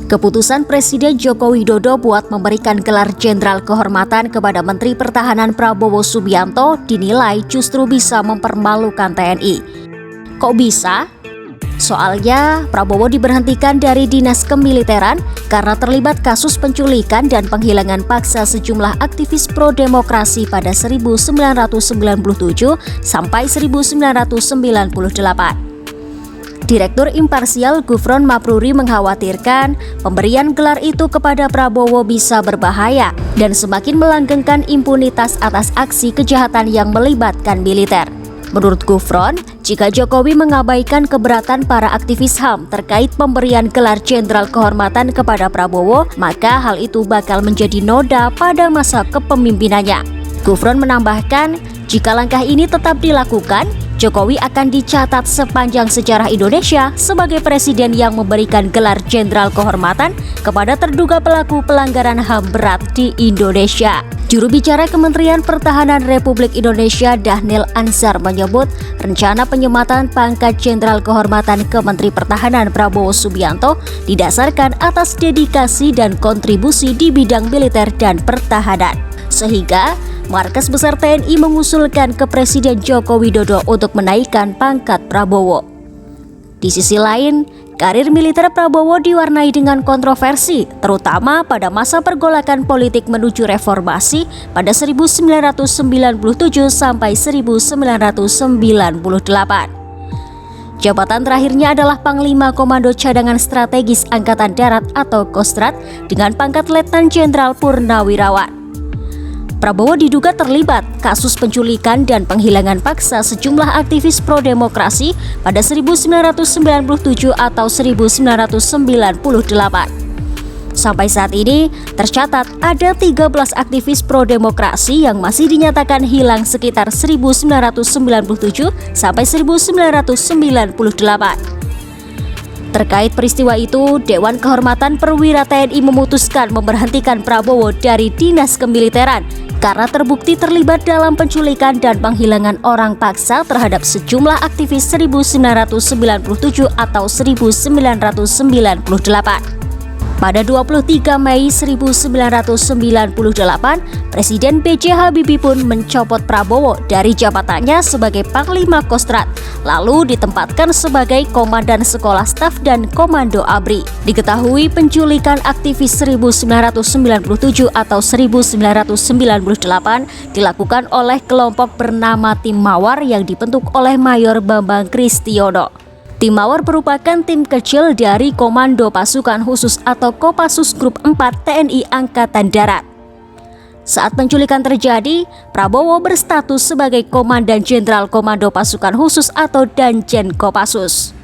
Keputusan Presiden Joko Widodo buat memberikan gelar Jenderal Kehormatan kepada Menteri Pertahanan Prabowo Subianto dinilai justru bisa mempermalukan TNI. Kok bisa? Soalnya Prabowo diberhentikan dari dinas kemiliteran karena terlibat kasus penculikan dan penghilangan paksa sejumlah aktivis pro-demokrasi pada 1997 sampai 1998. Direktur Imparsial Gufron Mabruri mengkhawatirkan pemberian gelar itu kepada Prabowo bisa berbahaya dan semakin melanggengkan impunitas atas aksi kejahatan yang melibatkan militer. Menurut Gufron, jika Jokowi mengabaikan keberatan para aktivis HAM terkait pemberian gelar Jenderal Kehormatan kepada Prabowo, maka hal itu bakal menjadi noda pada masa kepemimpinannya. Gufron menambahkan, jika langkah ini tetap dilakukan, Jokowi akan dicatat sepanjang sejarah Indonesia sebagai presiden yang memberikan gelar Jenderal Kehormatan kepada terduga pelaku pelanggaran HAM berat di Indonesia. Juru bicara Kementerian Pertahanan Republik Indonesia Dhanil Anzar menyebut rencana penyematan pangkat Jenderal Kehormatan ke Menteri Pertahanan Prabowo Subianto didasarkan atas dedikasi dan kontribusi di bidang militer dan pertahanan. Sehingga Markas Besar TNI mengusulkan ke Presiden Joko Widodo untuk menaikkan pangkat Prabowo. Di sisi lain, karir militer Prabowo diwarnai dengan kontroversi, terutama pada masa pergolakan politik menuju reformasi pada 1997 sampai 1998. Jabatan terakhirnya adalah Panglima Komando Cadangan Strategis Angkatan Darat atau Kostrat dengan pangkat Letnan Jenderal Purnawirawan. Prabowo diduga terlibat kasus penculikan dan penghilangan paksa sejumlah aktivis pro-demokrasi pada 1997 atau 1998. Sampai saat ini, tercatat ada 13 aktivis pro-demokrasi yang masih dinyatakan hilang sekitar 1997 sampai 1998. Terkait peristiwa itu, Dewan Kehormatan Perwira TNI memutuskan memberhentikan Prabowo dari dinas kemiliteran karena terbukti terlibat dalam penculikan dan penghilangan orang paksa terhadap sejumlah aktivis 1997 atau 1998. Pada 23 Mei 1998, Presiden B.J. Habibie pun mencopot Prabowo dari jabatannya sebagai Panglima Kostrat, lalu ditempatkan sebagai Komandan Sekolah Staf dan Komando ABRI. Diketahui penculikan aktivis 1997 atau 1998 dilakukan oleh kelompok bernama Tim Mawar yang dibentuk oleh Mayor Bambang Kristiono. Tim Mawar merupakan tim kecil dari Komando Pasukan Khusus atau Kopassus Grup 4 TNI Angkatan Darat. Saat penculikan terjadi, Prabowo berstatus sebagai Komandan Jenderal Komando Pasukan Khusus atau Danjen Kopassus.